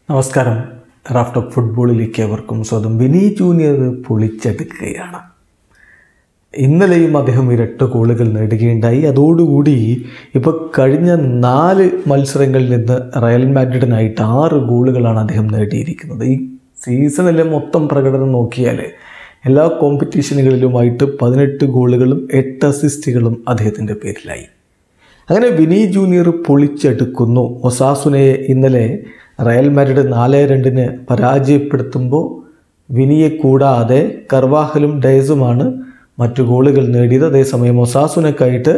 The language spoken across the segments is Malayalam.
നമസ്കാരം. റാഫ് ടോക്ക് ഫുട്ബോളിലേക്ക് അവർക്കും സ്വന്തം. Vini Junior പൊളിച്ചെടുക്കുകയാണ്. ഇന്നലെയും അദ്ദേഹം ഇരട്ട ഗോളുകൾ നേടുകയുണ്ടായി. അതോടുകൂടി ഇപ്പോൾ കഴിഞ്ഞ 4 മത്സരങ്ങളിൽ നിന്ന് റയൽ മാഡ്രിഡിനായിട്ട് 6 ഗോളുകളാണ് അദ്ദേഹം നേടിയിരിക്കുന്നത്. ഈ സീസണിലെ മൊത്തം പ്രകടനം നോക്കിയാൽ എല്ലാ കോമ്പറ്റീഷനുകളിലുമായിട്ട് 18 ഗോളുകളും 8 അസിസ്റ്റുകളും അദ്ദേഹത്തിൻ്റെ പേരിലായി. അങ്ങനെ വിനി ജൂനിയർ പൊളിച്ചെടുക്കുന്നു. ഒസാസുനയെ ഇന്നലെ റയൽ മാഡ്രിഡ് 4-2 പരാജയപ്പെടുത്തുമ്പോൾ വിനിയെ കൂടാതെ കർവാഹലും ഡയസുമാണ് മറ്റു ഗോളുകൾ നേടിയത്. അതേസമയം ഒസാസുനക്കായിട്ട്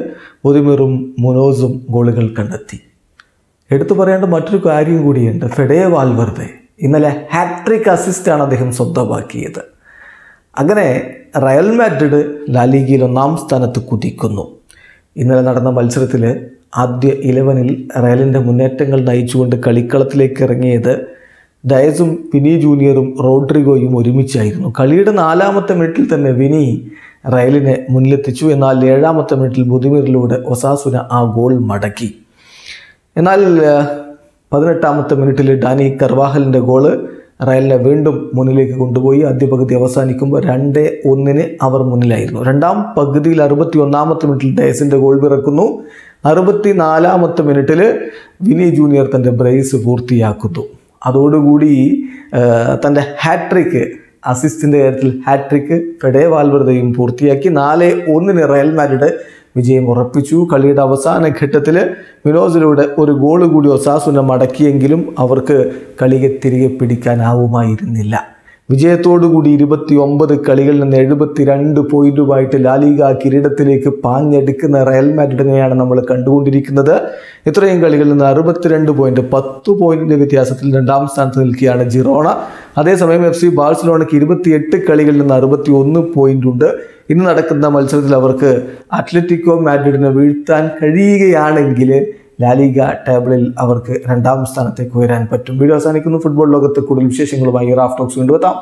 ഒതിമിറും മുനോസും ഗോളുകൾ കണ്ടെത്തി. എടുത്തു പറയേണ്ട മറ്റൊരു കാര്യം കൂടിയുണ്ട്. ഫെഡേ വാൽവർദെ ഇന്നലെ ഹാട്രിക് അസിസ്റ്റാണ് അദ്ദേഹം സ്വന്തമാക്കിയത്. അങ്ങനെ റയൽ മാഡ്രിഡ് ലാലിഗയിൽ 1-ാം സ്ഥാനത്ത് കുതിക്കുന്നു. ഇന്നലെ നടന്ന മത്സരത്തിൽ ആദ്യ 11-ൽ റയലിൻ്റെ മുന്നേറ്റങ്ങൾ നയിച്ചുകൊണ്ട് കളിക്കളത്തിലേക്ക് ഇറങ്ങിയത് ഡയസും വിനി ജൂനിയറും റോഡ്രിഗോയും ഒരുമിച്ചായിരുന്നു. കളിയുടെ 4-ാമത്തെ മിനിറ്റിൽ തന്നെ വിനി റയലിനെ മുന്നിലെത്തിച്ചു. എന്നാൽ 7-ാമത്തെ മിനിറ്റിൽ ബുദിമിറിലൂടെ ഒസാസുന ആ ഗോൾ മടക്കി. എന്നാൽ 18-ാമത്തെ മിനിറ്റിൽ ഡാനി കർവാഹലിൻ്റെ ഗോള് റയലിനെ വീണ്ടും മുന്നിലേക്ക് കൊണ്ടുപോയി. ആദ്യ പകുതി അവസാനിക്കുമ്പോൾ 2-1 അവർ മുന്നിലായിരുന്നു. രണ്ടാം പകുതിയിൽ 61-ാമത്തെ മിനിറ്റിൽ ഡയസിൻ്റെ ഗോൾ പിറക്കുന്നു. 64-ാമത്തെ മിനിറ്റിൽ വിനി ജൂനിയർ തൻ്റെ ബ്രേസ് പൂർത്തിയാക്കുന്നു. അതോടുകൂടി തൻ്റെ ഹാട്രിക്ക്, അസിസ്റ്റിൻ്റെ കാര്യത്തിൽ ഹാട്രിക്ക് ഫെഡേ വാൽവർദയും പൂർത്തിയാക്കി. 4-1 റയൽ മാഡ്രിഡ് വിജയം ഉറപ്പിച്ചു. കളിയുടെ അവസാന ഘട്ടത്തിൽ മിനോസിലൂടെ ഒരു ഗോൾ കൂടി ഒസാസുന മടക്കിയെങ്കിലും അവർക്ക് കളിയെ തിരികെ പിടിക്കാനാവുമായിരുന്നില്ല. വിജയത്തോടുകൂടി 29 കളികളിൽ നിന്ന് 72 പോയിന്റുമായിട്ട് ലാലിഗ കിരീടത്തിലേക്ക് പാഞ്ഞെടുക്കുന്ന റയൽ മാഡ്രിഡിനെയാണ് നമ്മൾ കണ്ടുകൊണ്ടിരിക്കുന്നത്. ഇത്രയും കളികളിൽ നിന്ന് 62 പോയിന്റ്, 10 പോയിന്റിൻ്റെ വ്യത്യാസത്തിൽ 2-ാം സ്ഥാനത്ത് നിൽക്കുകയാണ് ജിറോണ. അതേസമയം FC ബാഴ്സലോണയ്ക്ക് 28 കളികളിൽ നിന്ന് 61 പോയിന്റ് ഉണ്ട്. ഇന്ന് നടക്കുന്ന മത്സരത്തിൽ അവർക്ക് അത്ലറ്റിക്കോ മാഡ്രിഡിനെ വീഴ്ത്താൻ കഴിയുകയാണെങ്കിൽ ലാലിഗ ടേബിളിൽ അവർക്ക് 2-ാം സ്ഥാനത്തേക്ക് ഉയരാൻ പറ്റും. വീഡിയോ അവസാനിക്കുന്നു. ഫുട്ബോൾ ലോകത്ത് കൂടുതൽ വിശേഷങ്ങളുമായി റാഫ് ടോക്സ് കൊണ്ടുവെത്താം.